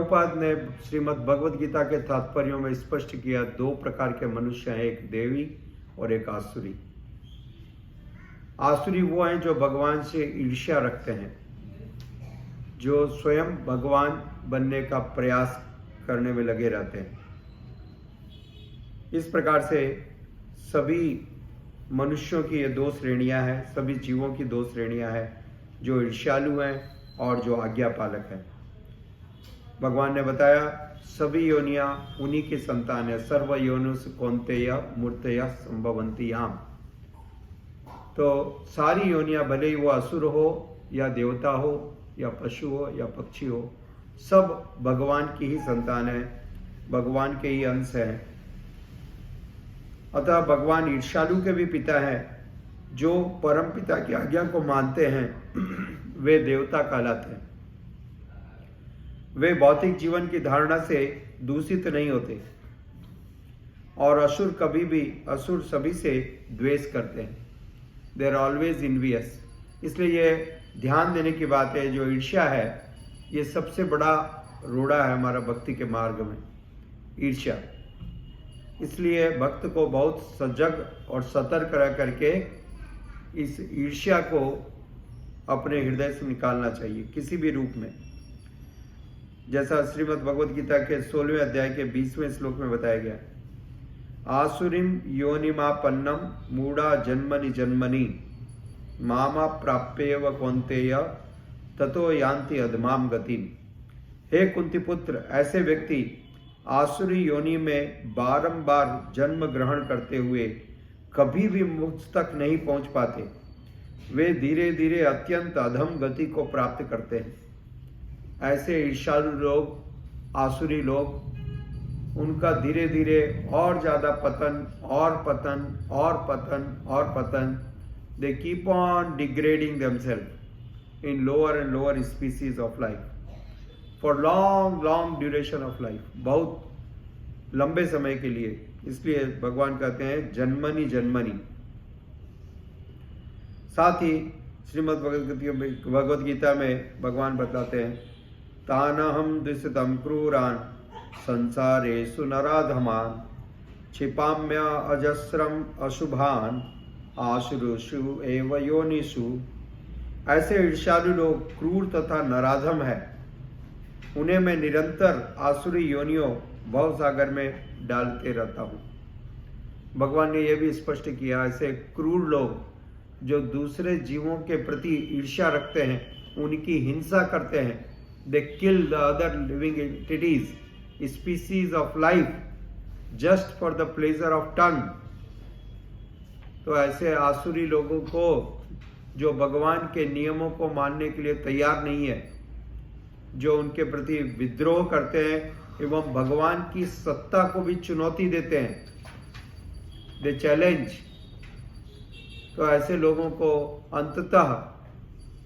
प्रभुपाद ने श्रीमद् भगवद गीता के तात्पर्यों में स्पष्ट किया, दो प्रकार के मनुष्य हैं, एक देवी और एक आसुरी। आसुरी वो हैं जो भगवान से ईर्ष्या रखते हैं, जो स्वयं भगवान बनने का प्रयास करने में लगे रहते हैं। इस प्रकार से सभी मनुष्यों की ये दो श्रेणियां हैं, सभी जीवों की दो श्रेणियां हैं, जो ईर्ष्यालु हैं और जो आज्ञा पालक हैं। भगवान ने बताया सभी योनियां उन्हीं की संतान है, सर्व योनुस कौन्तेय मूर्तया संभवंती याम। तो सारी योनियां, भले ही वो असुर हो या देवता हो या पशु हो या पक्षी हो, सब भगवान की ही संतान है, भगवान के ही अंश हैं। अतः भगवान ईर्ष्यालु के भी पिता हैं। जो परम पिता की आज्ञा को मानते हैं वे देवता कहलाते हैं। वे भौतिक जीवन की धारणा से दूषित नहीं होते और असुर सभी से द्वेष करते हैं। They are always envious. इसलिए ये ध्यान देने की बात है, जो ईर्ष्या है ये सबसे बड़ा रोड़ा है हमारा भक्ति के मार्ग में, ईर्ष्या। इसलिए भक्त को बहुत सजग और सतर्क रह करके इस ईर्ष्या को अपने हृदय से निकालना चाहिए किसी भी रूप में। जैसा श्रीमद् भगवद गीता के 16वें अध्याय के 20वें श्लोक में बताया गया, आसुरीम योनिमापन्नम मूढ़ा जन्मनि जन्मनि मामा प्राप्येव कौन्तेय ततो यान्ति अधमाम गतिम। हे कुंती पुत्र, ऐसे व्यक्ति आसुरी योनि में बारंबार जन्म ग्रहण करते हुए कभी भी मुझ तक नहीं पहुंच पाते। वे धीरे धीरे अत्यंत अधम गति को प्राप्त करते हैं। ऐसे ईर्ष्यालु लोग, आसुरी लोग, उनका धीरे धीरे और ज्यादा पतन और पतन और पतन और पतन। They keep on degrading themselves in lower and lower species of life for long long duration of life, बहुत लंबे समय के लिए। इसलिए भगवान कहते हैं जन्मनि जन्मनि। साथ ही श्रीमद् भगवद गीता में भगवान बताते हैं, तानहम दुष्टम क्रूरान संसारेषु नराधमान क्षिपाम्य अजस्रम अशुभान आसुरुषु एव योनिषु। ऐसे ईर्ष्यालु लोग क्रूर तथा नराधम है, उन्हें मैं निरंतर आसुरी योनियों भव सागर में डालते रहता हूँ। भगवान ने यह भी स्पष्ट किया, ऐसे क्रूर लोग जो दूसरे जीवों के प्रति ईर्ष्या रखते हैं, उनकी हिंसा करते हैं, they kill the other living entities, species of life just for the pleasure of tongue। तो ऐसे आसुरी लोगों को, जो भगवान के नियमों को मानने के लिए तैयार नहीं है, जो उनके प्रति विद्रोह करते हैं एवं भगवान की सत्ता को भी चुनौती देते हैं, दे चैलेंज। तो ऐसे लोगों को अंततः,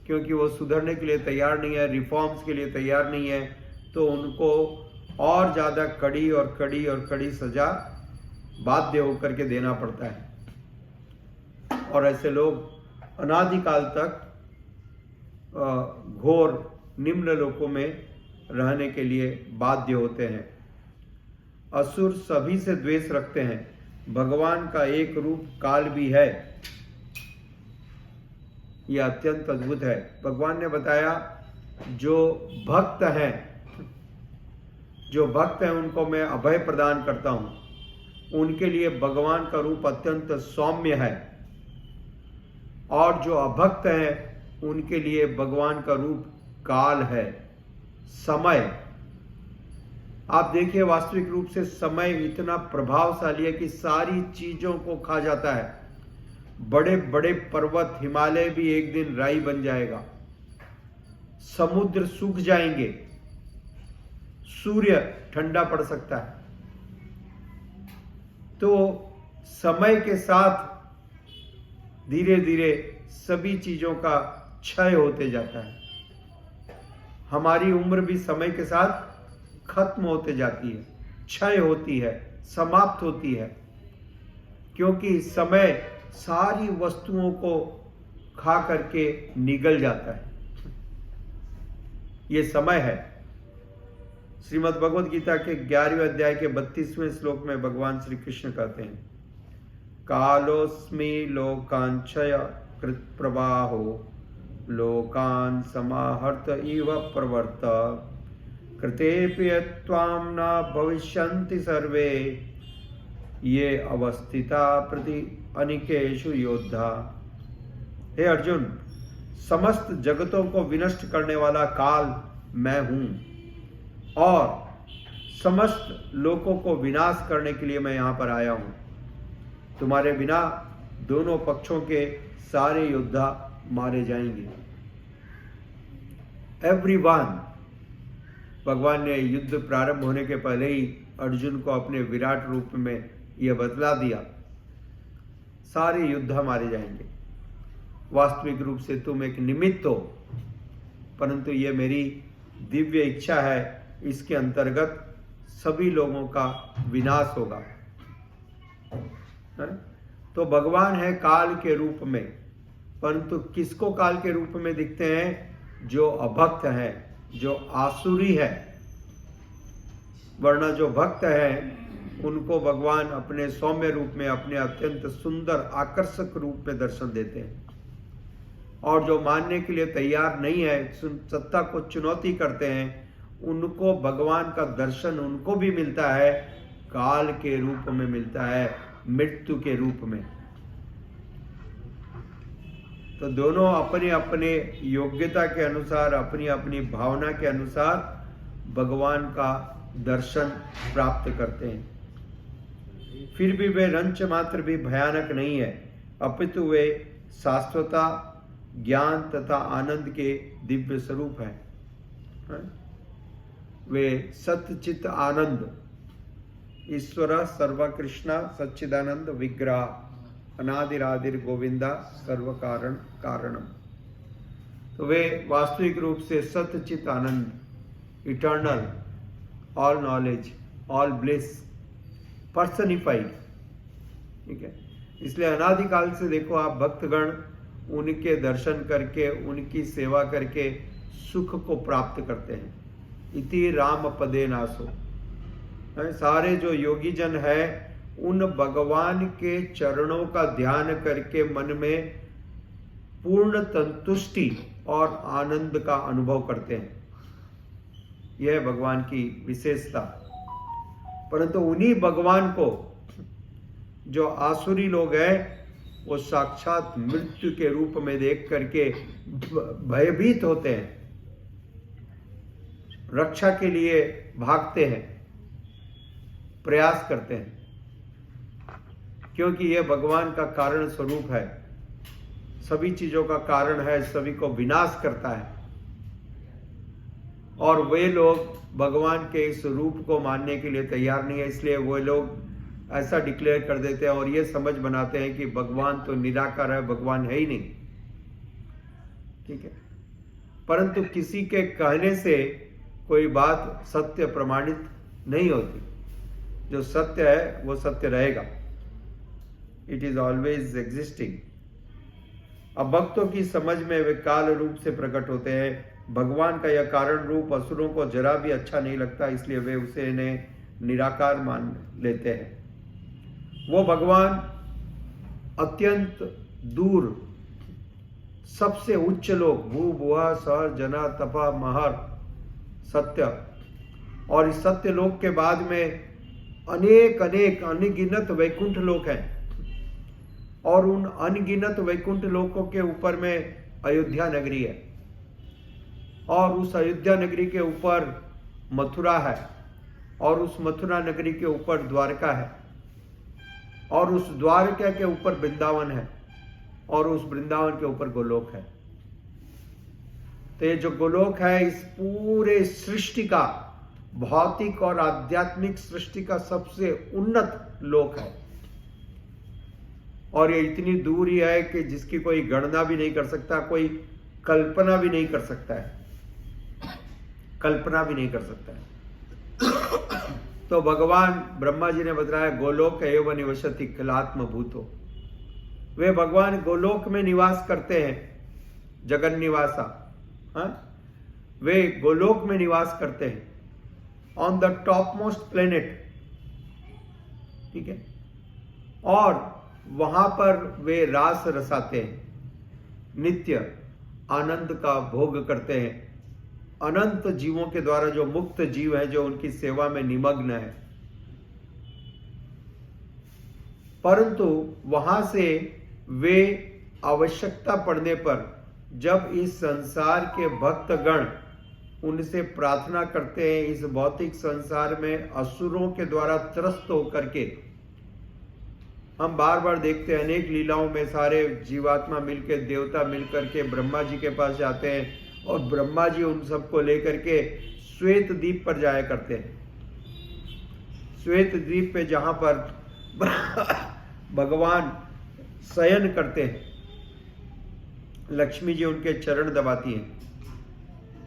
क्योंकि वो सुधरने के लिए तैयार नहीं है, रिफॉर्म्स के लिए तैयार नहीं है, तो उनको और ज़्यादा कड़ी और कड़ी और कड़ी सजा बाध्य होकर के देना पड़ता है। और ऐसे लोग अनादिकाल तक घोर निम्न लोकों में रहने के लिए बाध्य होते हैं। असुर सभी से द्वेष रखते हैं। भगवान का एक रूप काल भी है। यह अत्यंत अद्भुत है। भगवान ने बताया जो भक्त हैं उनको मैं अभय प्रदान करता हूं। उनके लिए भगवान का रूप अत्यंत सौम्य है, और जो अभक्त हैं उनके लिए भगवान का रूप काल है, समय। आप देखिए, वास्तविक रूप से समय इतना प्रभावशाली है कि सारी चीजों को खा जाता है। बड़े बड़े पर्वत, हिमालय भी एक दिन राई बन जाएगा, समुद्र सूख जाएंगे, सूर्य ठंडा पड़ सकता है। तो समय के साथ धीरे धीरे सभी चीजों का क्षय होते जाता है। हमारी उम्र भी समय के साथ खत्म होते जाती है, क्षय होती है, समाप्त होती है, क्योंकि समय सारी वस्तुओं को खा करके निगल जाता है। ये समय है। श्रीमद् भगवद गीता के 11वें अध्याय के 32वें श्लोक में भगवान श्री कृष्ण कहते हैं, कालोस्मि लोकांक्षय कृत प्रवाहो लोकान समाहर्त इव प्रवर्त कृतेऽपि त्वां न भविष्यन्ति सर्वे ये अवस्थिता प्रति अनिकेषु योद्धा। हे अर्जुन, समस्त जगतों को विनष्ट करने वाला काल मैं हूं और समस्त लोकों को विनाश करने के लिए मैं यहां पर आया हूं। तुम्हारे बिना दोनों पक्षों के सारे योद्धा मारे जाएंगे। एवरीवन, भगवान ने युद्ध प्रारंभ होने के पहले ही अर्जुन को अपने विराट रूप में यह बतला दिया, सारे योद्धा मारे जाएंगे। वास्तविक रूप से तुम एक निमित्त हो, परंतु यह मेरी दिव्य इच्छा है, इसके अंतर्गत सभी लोगों का विनाश होगा। तो भगवान है काल के रूप में, परंतु किसको काल के रूप में दिखते हैं? जो अभक्त है, जो आसुरी है। वरना जो भक्त है उनको भगवान अपने सौम्य रूप में, अपने अत्यंत सुंदर आकर्षक रूप में दर्शन देते हैं। और जो मानने के लिए तैयार नहीं है, सत्ता को चुनौती करते हैं, उनको भगवान का दर्शन उनको भी मिलता है, काल के रूप में मिलता है, मृत्यु के रूप में। तो दोनों अपने अपने योग्यता के अनुसार, अपनी अपनी भावना के अनुसार भगवान का दर्शन प्राप्त करते हैं। फिर भी वे रंच मात्र भी भयानक नहीं है, अपितु वे शाश्वता, ज्ञान तथा आनंद के दिव्य स्वरूप है। वे सत्यचित आनंद, ईश्वर सर्वकृष्ण सच्चिदानंद विग्रह, अनादिरादिर गोविंदा सर्व कारण कारणम। तो वे वास्तविक रूप से सत्यचित आनंद, eternal, all knowledge, all bliss, personified. ठीक है, इसलिए अनादिकाल से देखो आप भक्तगण उनके दर्शन करके, उनकी सेवा करके सुख को प्राप्त करते हैं। इति राम पदे नासो। सारे जो योगी जन है उन भगवान के चरणों का ध्यान करके मन में पूर्ण संतुष्टि और आनंद का अनुभव करते हैं। यह भगवान की विशेषता। परंतु उन्हीं भगवान को जो आसुरी लोग हैं वो साक्षात मृत्यु के रूप में देख करके भयभीत होते हैं, रक्षा के लिए भागते हैं, प्रयास करते हैं, क्योंकि यह भगवान का कारण स्वरूप है, सभी चीजों का कारण है, सभी को विनाश करता है। और वे लोग भगवान के इस रूप को मानने के लिए तैयार नहीं है, इसलिए वे लोग ऐसा डिक्लेयर कर देते हैं और ये समझ बनाते हैं कि भगवान तो निराकार है, भगवान है ही नहीं। ठीक है, परंतु किसी के कहने से कोई बात सत्य प्रमाणित नहीं होती। जो सत्य है वो सत्य रहेगा, इट इज ऑलवेज एग्जिस्टिंग। अब भक्तों की समझ में वे काल रूप से प्रकट होते हैं। भगवान का यह कारण रूप असुरों को जरा भी अच्छा नहीं लगता, इसलिए वे उसे निराकार मान लेते हैं। वो भगवान अत्यंत दूर, सबसे उच्च लोग, भू भुआ सर जना तपा महर सत्य, और इस सत्य लोक के बाद में अनेक अनेक अनगिनत वैकुंठ लोक हैं। और उन अनगिनत वैकुंठ लोकों के ऊपर में अयोध्या नगरी है, और उस अयोध्या नगरी के ऊपर मथुरा है, और उस मथुरा नगरी के ऊपर द्वारका है, और उस द्वारका के ऊपर वृंदावन है, और उस वृंदावन के ऊपर गोलोक है। तो ये जो गोलोक है इस पूरे सृष्टि का, भौतिक और आध्यात्मिक सृष्टि का सबसे उन्नत लोक है। और ये इतनी दूर ही है कि जिसकी कोई गणना भी नहीं कर सकता, कोई कल्पना भी नहीं कर सकता है, कल्पना भी नहीं कर सकता है। तो भगवान ब्रह्मा जी ने बताया गोलोक एवं निवसति किलात्म भूतो। वे भगवान गोलोक में निवास करते हैं, जगन निवासा। वे गोलोक में निवास करते हैं। On the top most planet, ठीक है, और वहां पर वे रास रसाते हैं, नित्य आनंद का भोग करते हैं, अनंत जीवों के द्वारा जो मुक्त जीव है, जो उनकी सेवा में निमग्न है। परंतु वहां से वे आवश्यकता पड़ने पर जब इस संसार के भक्तगण उनसे प्रार्थना करते हैं, इस भौतिक संसार में असुरों के द्वारा त्रस्त होकर के, हम बार बार देखते हैं अनेक लीलाओं में सारे जीवात्मा मिलकर, देवता मिलकर के ब्रह्मा जी के पास जाते हैं और ब्रह्मा जी उन सबको लेकर के श्वेत द्वीप पर जाया करते हैं। श्वेत द्वीप पे जहां पर भगवान शयन करते हैं, लक्ष्मी जी उनके चरण दबाती हैं,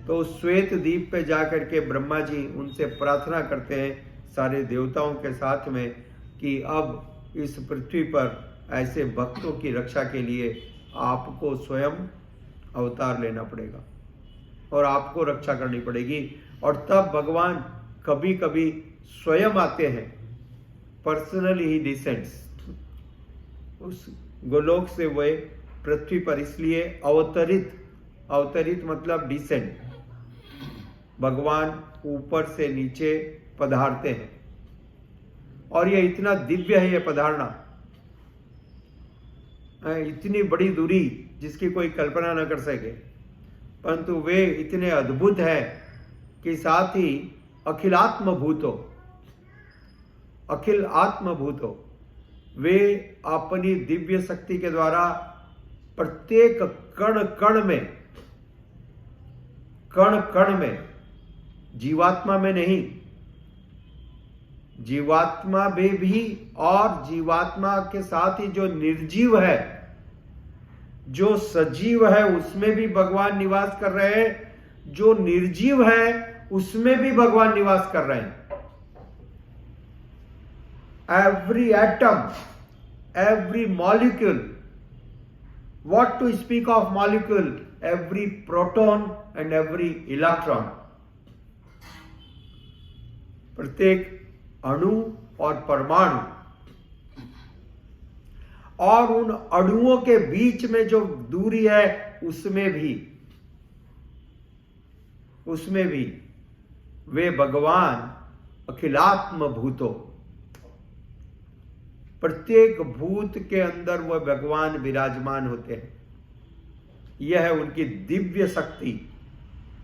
तो श्वेत द्वीप पे जाकर के ब्रह्मा जी उनसे प्रार्थना करते हैं सारे देवताओं के साथ में कि अब इस पृथ्वी पर ऐसे भक्तों की रक्षा के लिए आपको स्वयं अवतार लेना पड़ेगा और आपको रक्षा करनी पड़ेगी। और तब भगवान कभी कभी स्वयं आते हैं, पर्सनली ही डिसेंड्स उस गोलोक से वे पृथ्वी पर, इसलिए अवतरित मतलब डिसेंड, भगवान ऊपर से नीचे पधारते हैं। और ये इतना दिव्य है ये पधारना, इतनी बड़ी दूरी जिसकी कोई कल्पना न कर सके, परंतु वे इतने अद्भुत है कि साथ ही अखिल आत्मभूतो वे अपनी दिव्य शक्ति के द्वारा प्रत्येक कण कण में जीवात्मा में नहीं, जीवात्मा में भी और जीवात्मा के साथ ही जो निर्जीव है, जो सजीव है, उसमें भी भगवान निवास कर रहे हैं, जो निर्जीव है उसमें भी भगवान निवास कर रहे हैं। Every atom, every molecule, what to speak of molecule, every proton and every electron, प्रत्येक अणु और परमाणु, और उन अणुओं के बीच में जो दूरी है उसमें भी वे भगवान अखिलात्म भूतो, प्रत्येक भूत के अंदर वह भगवान विराजमान होते हैं। यह है उनकी दिव्य शक्ति।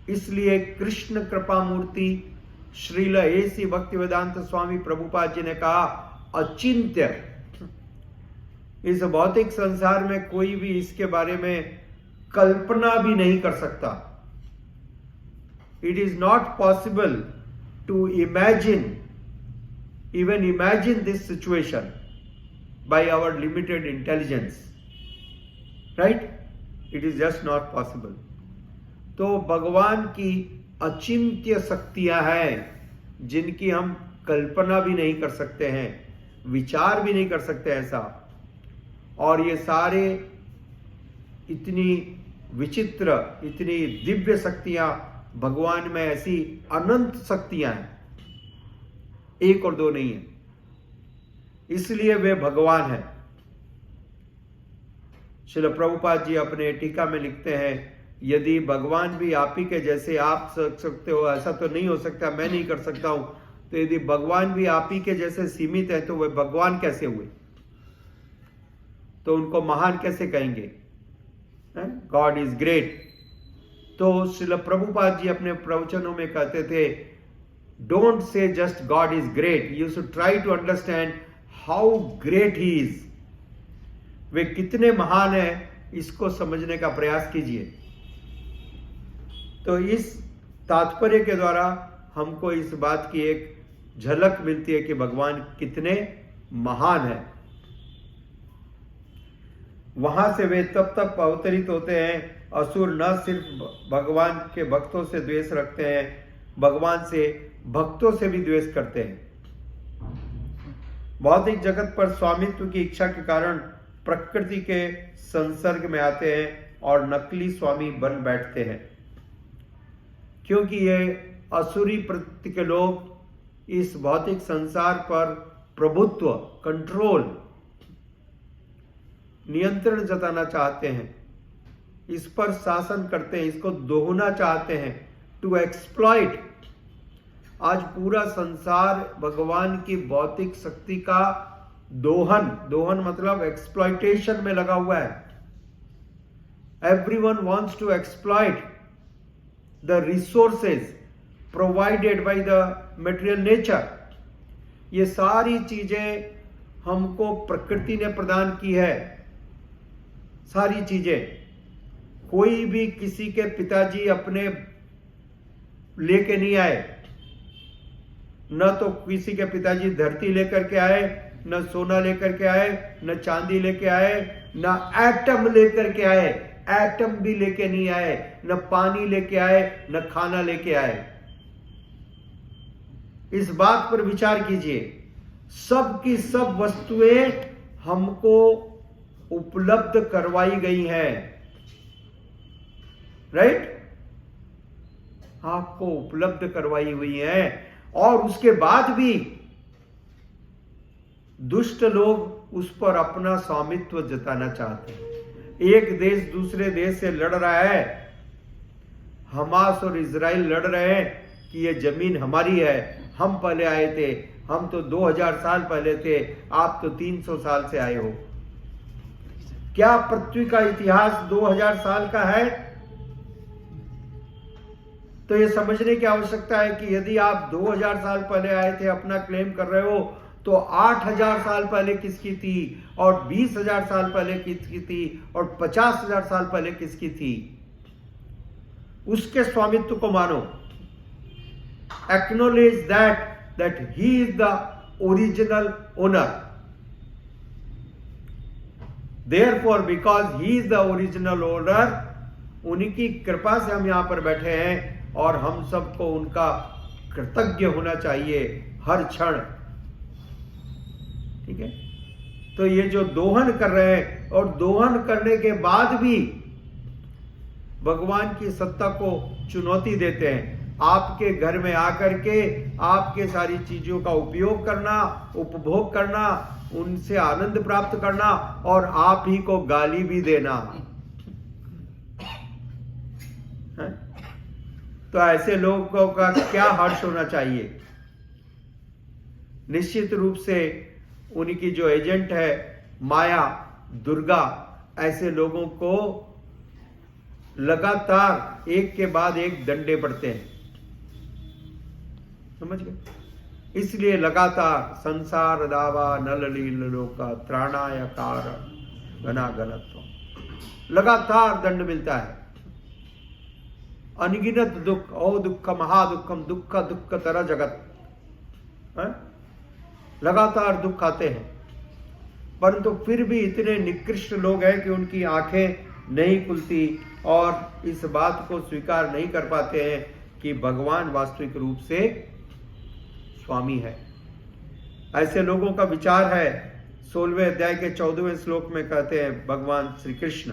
इसलिए कृष्ण कृपा मूर्ति श्रील एसी भक्तिवेदांत स्वामी प्रभुपाद जी ने कहा, अचिंत्य, इस भौतिक संसार में कोई भी इसके बारे में कल्पना भी नहीं कर सकता। It is not possible to even imagine this situation by our limited intelligence, right? It is just not possible. तो भगवान की अचिंत्य शक्तियां हैं जिनकी हम कल्पना भी नहीं कर सकते हैं, विचार भी नहीं कर सकते ऐसा। और ये सारे इतनी विचित्र, इतनी दिव्य शक्तियां भगवान में, ऐसी अनंत शक्तियां हैं, एक और दो नहीं है, इसलिए वे भगवान हैं। श्रील प्रभुपाद जी अपने टीका में लिखते हैं, यदि भगवान भी आप ही के जैसे आप सकते हो, ऐसा तो नहीं हो सकता, मैं नहीं कर सकता हूं, तो यदि भगवान भी आप ही के जैसे सीमित है तो वे भगवान कैसे हुए? तो उनको महान कैसे कहेंगे? God is great. तो श्रील प्रभुपाद जी अपने प्रवचनों में कहते थे, don't say just God is great, you should try to understand how great he is. वे कितने महान हैं इसको समझने का प्रयास कीजिए। तो इस तात्पर्य के द्वारा हमको इस बात की एक झलक मिलती है कि भगवान कितने महान हैं। वहां से वे तब अवतरित होते हैं। असुर न सिर्फ भगवान के भक्तों से द्वेष रखते हैं, भगवान से भक्तों से भी द्वेष करते हैं। भौतिक जगत पर स्वामित्व की इच्छा के कारण प्रकृति के संसर्ग में आते हैं और नकली स्वामी बन बैठते हैं। क्योंकि ये असुरी प्रवृत्ति के लोग इस भौतिक संसार पर प्रभुत्व, कंट्रोल, नियंत्रण जताना चाहते हैं, इस पर शासन करते हैं, इसको दोहना चाहते हैं, टू एक्सप्लॉइट। आज पूरा संसार भगवान की भौतिक शक्ति का दोहन मतलब एक्सप्लॉइटेशन में लगा हुआ है। Everyone wants to exploit the resources provided by the material nature. ये सारी चीजें हमको प्रकृति ने प्रदान की है, सारी चीजें। कोई भी किसी के पिताजी अपने लेके नहीं आए, न तो किसी के पिताजी धरती लेकर के आए, न सोना लेकर के आए, न चांदी लेके आए, न एटम लेकर के आए, एटम भी लेके नहीं आए, न पानी लेके आए, न खाना लेके आए। इस बात पर विचार कीजिए, सब की सब वस्तुएं हमको उपलब्ध करवाई गई हैं, राइट? आपको उपलब्ध करवाई हुई है। और उसके बाद भी दुष्ट लोग उस पर अपना स्वामित्व जताना चाहते हैं। एक देश दूसरे देश से लड़ रहा है, हमास और इजराइल लड़ रहे हैं कि ये जमीन हमारी है, हम पहले आए थे, हम तो 2000 साल पहले थे, आप तो 300 साल से आए हो। क्या पृथ्वी का इतिहास 2000 साल का है? तो ये समझने की आवश्यकता है कि यदि आप 2000 साल पहले आए थे, अपना क्लेम कर रहे हो, तो 8000 साल पहले किसकी थी, और 20,000 साल पहले किसकी थी, और 50,000 साल पहले किसकी थी? उसके स्वामित्व को मानो। Acknowledge that he is the original owner. Therefore, because he is the original owner, उनकी कृपा से हम यहां पर बैठे हैं, और हम सबको उनका कृतज्ञ होना चाहिए हर क्षण। ठीक है? तो ये जो दोहन कर रहे हैं, और दोहन करने के बाद भी भगवान की सत्ता को चुनौती देते हैं, आपके घर में आकर के आपके सारी चीजों का उपयोग करना, उपभोग करना, उनसे आनंद प्राप्त करना, और आप ही को गाली भी देना है? तो ऐसे लोगों का क्या हर्ष होना चाहिए? निश्चित रूप से उनकी जो एजेंट है माया, दुर्गा, ऐसे लोगों को लगातार एक के बाद एक डंडे पड़ते हैं। समझ गए? इसलिए लगातार संसार दावा नललील लोका त्राणायकार घना घनत्व, लगातार दंड मिलता है। अनगिनत दुख, ओ दुख महादुखम, दुख दुख तरह जगत है? लगातार दुख आते हैं, परंतु फिर भी इतने निकृष्ट लोग हैं कि उनकी आंखें नहीं खुलती और इस बात को स्वीकार नहीं कर पाते हैं कि भगवान वास्तविक रूप से स्वामी है। ऐसे लोगों का विचार है 16वें अध्याय के 14वें श्लोक में कहते हैं भगवान श्री कृष्ण,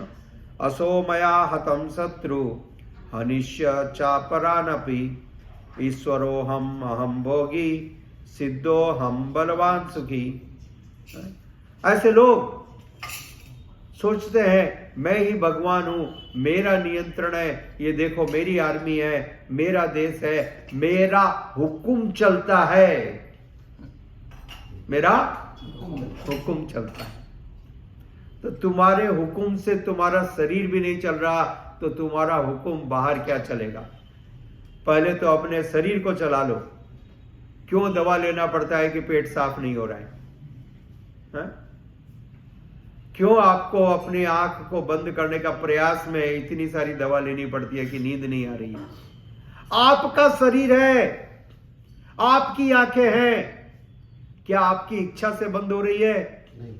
असो मया हतम शत्रु हनिष्य चापरानपि ईश्वरो हम अहम भोगी सिद्धो हम बलवान सुखी। ऐसे लोग सोचते हैं मैं ही भगवान हूं, मेरा नियंत्रण है, ये देखो मेरी आर्मी है, मेरा देश है, मेरा हुक्म चलता है, मेरा हुक्म चलता है। तो तुम्हारे हुक्म से तुम्हारा शरीर भी नहीं चल रहा, तो तुम्हारा हुक्म बाहर क्या चलेगा? पहले तो अपने शरीर को चला लो। क्यों दवा लेना पड़ता है कि पेट साफ नहीं हो रहा है? क्यों आपको अपनी आंख को बंद करने का प्रयास में इतनी सारी दवा लेनी पड़ती है कि नींद नहीं आ रही है? आपका शरीर है, आपकी आंखें हैं, क्या आपकी इच्छा से बंद हो रही है? नहीं।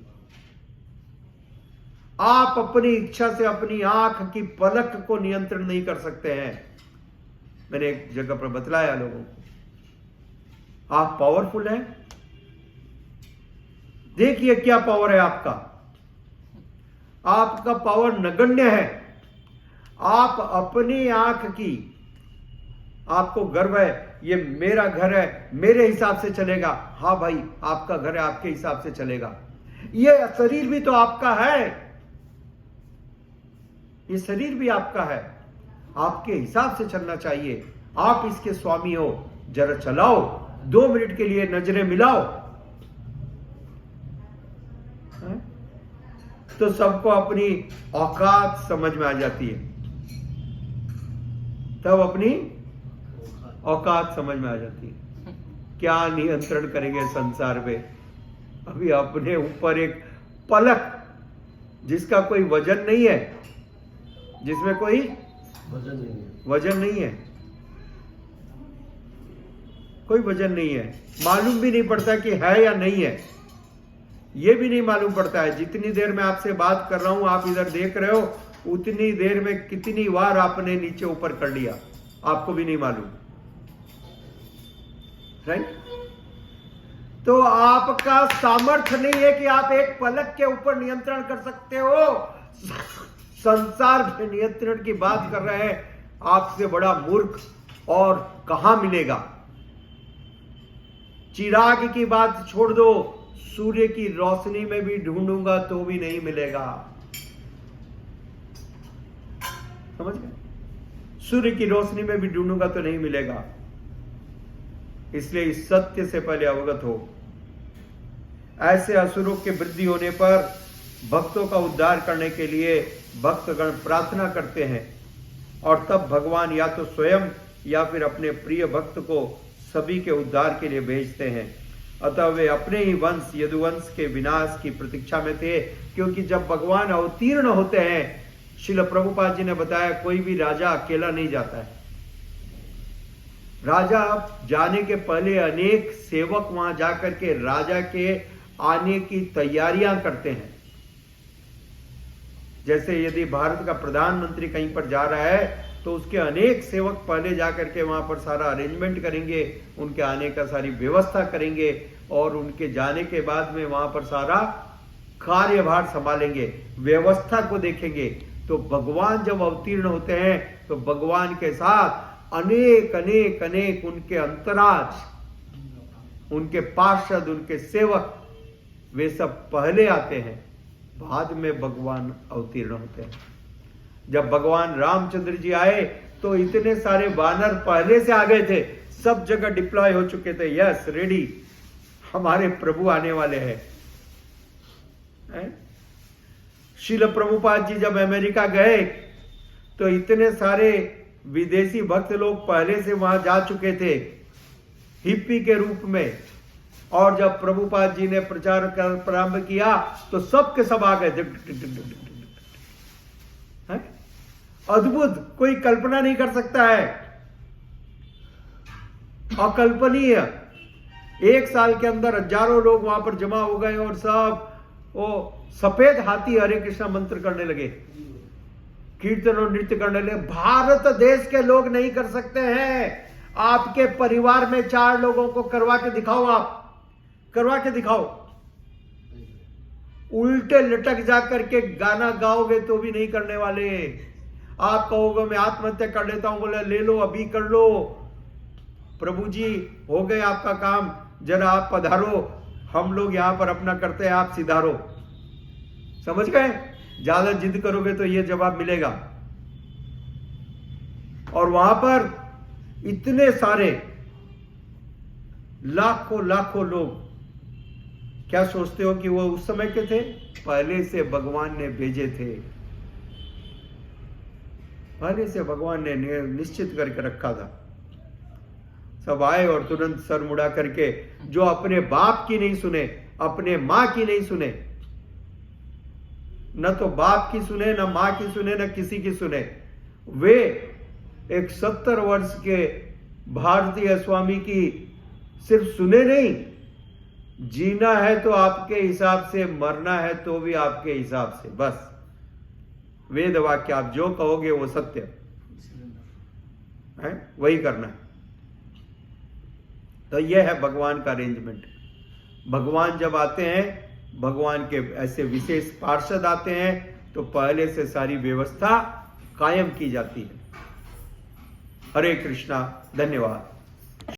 आप अपनी इच्छा से अपनी आंख की पलक को नियंत्रण नहीं कर सकते हैं। मैंने एक जगह पर बतलाया लोगों को, आप पावरफुल हैं। देखिए क्या पावर है आपका। आपका पावर नगण्य है। आप अपनी आंख की, आपको गर्व है ये मेरा घर है, मेरे हिसाब से चलेगा। हाँ भाई, आपका घर है, आपके हिसाब से चलेगा। ये शरीर भी तो आपका है, ये शरीर भी आपका है, आपके हिसाब से चलना चाहिए। आप इसके स्वामी हो, जरा चलाओ, 2 मिनट के लिए नजरें मिलाओ। तो सबको अपनी औकात समझ में आ जाती है, तब अपनी औकात समझ में आ जाती है। क्या नियंत्रण करेंगे संसार में? अभी अपने ऊपर एक पलक, जिसका कोई वजन नहीं है, जिसमें कोई वजन नहीं है, कोई वजन नहीं है, मालूम भी नहीं पड़ता कि है या नहीं है, ये भी नहीं मालूम पड़ता है। जितनी देर में आपसे बात कर रहा हूं, आप इधर देख रहे हो, उतनी देर में कितनी बार आपने नीचे ऊपर कर लिया, आपको भी नहीं मालूम। राइट? तो आपका सामर्थ्य नहीं है कि आप एक पलक के ऊपर नियंत्रण कर सकते हो। संसार के नियंत्रण की बात कर रहे हैं, आपसे बड़ा मूर्ख और कहां मिलेगा। चिराग की बात छोड़ दो, सूर्य की रोशनी में भी ढूंढूंगा तो भी नहीं मिलेगा। समझ गए? सूर्य की रोशनी में भी ढूंढूंगा तो नहीं मिलेगा। इसलिए इस सत्य से पहले अवगत हो। ऐसे असुरों के वृद्धि होने पर भक्तों का उद्धार करने के लिए भक्तगण प्रार्थना करते हैं, और तब भगवान या तो स्वयं या फिर अपने प्रिय भक्त को सभी के उद्धार के लिए भेजते हैं। अतः वे अपने ही वंश यदुवंश के विनाश की प्रतीक्षा में थे, क्योंकि जब भगवान अवतीर्ण होते हैं, श्रील प्रभुपाद जी ने बताया, कोई भी राजा अकेला नहीं जाता है। राजा जाने के पहले अनेक सेवक वहां जाकर के राजा के आने की तैयारियां करते हैं। जैसे यदि भारत का प्रधानमंत्री कहीं पर जा रहा है, तो उसके अनेक सेवक पहले जाकर के वहां पर सारा अरेंजमेंट करेंगे, उनके आने का सारी व्यवस्था करेंगे, और उनके जाने के बाद में वहां पर सारा कार्यभार संभालेंगे, व्यवस्था को देखेंगे। तो भगवान जब अवतीर्ण होते हैं, तो भगवान के साथ अनेक अनेक अनेक उनके अंतराज, उनके पार्षद, उनके सेवक, वे सब पहले आते हैं, बाद में भगवान अवतीर्ण होते हैं। जब भगवान रामचंद्र जी आए, तो इतने सारे वानर पहले से आ गए थे, सब जगह डिप्लॉय हो चुके थे। यस, रेडी, हमारे प्रभु आने वाले हैं। श्रील प्रभुपाद जी जब अमेरिका गए, तो इतने सारे विदेशी भक्त लोग पहले से वहां जा चुके थे हिप्पी के रूप में, और जब प्रभुपाद जी ने प्रचार कर प्रारंभ किया, तो सब के सब आ गए। अद्भुत, कोई कल्पना नहीं कर सकता है, अकल्पनीय। 1 साल के अंदर हजारों लोग वहां पर जमा हो गए, और सब वो सफेद हाथी हरे कृष्णा मंत्र करने लगे, कीर्तन और नृत्य करने लगे। भारत देश के लोग नहीं कर सकते हैं। आपके परिवार में 4 लोगों को करवा के दिखाओ, आप करवा के दिखाओ। उल्टे लटक जा करके गाना गाओगे तो भी नहीं करने वाले। आप कहोगे मैं आत्महत्या कर लेता हूं, बोले ले लो, अभी कर लो, प्रभु जी हो गए आपका काम, जरा आप पधारो, हम लोग यहां पर अपना करते हैं, आप सिधारो। समझ गए? ज्यादा जिद करोगे तो ये जवाब मिलेगा। और वहां पर इतने सारे लाखों लाखों लोग, क्या सोचते हो कि वो उस समय के थे? पहले से भगवान ने भेजे थे, पहले से भगवान ने निश्चित करके रखा था। सब आए और तुरंत सर मुड़ा करके, जो अपने बाप की नहीं सुने, अपने मां की नहीं सुने, न तो बाप की सुने, न मां की सुने, न किसी की सुने, वे एक 70 वर्ष के भारतीय स्वामी की सिर्फ सुने नहीं, जीना है तो आपके हिसाब से, मरना है तो भी आपके हिसाब से, बस वेद वाक्य, आप जो कहोगे वो सत्य है, वही करना है। तो यह है भगवान का अरेंजमेंट। भगवान जब आते हैं, भगवान के ऐसे विशेष पार्षद आते हैं, तो पहले से सारी व्यवस्था कायम की जाती है। हरे कृष्णा, धन्यवाद।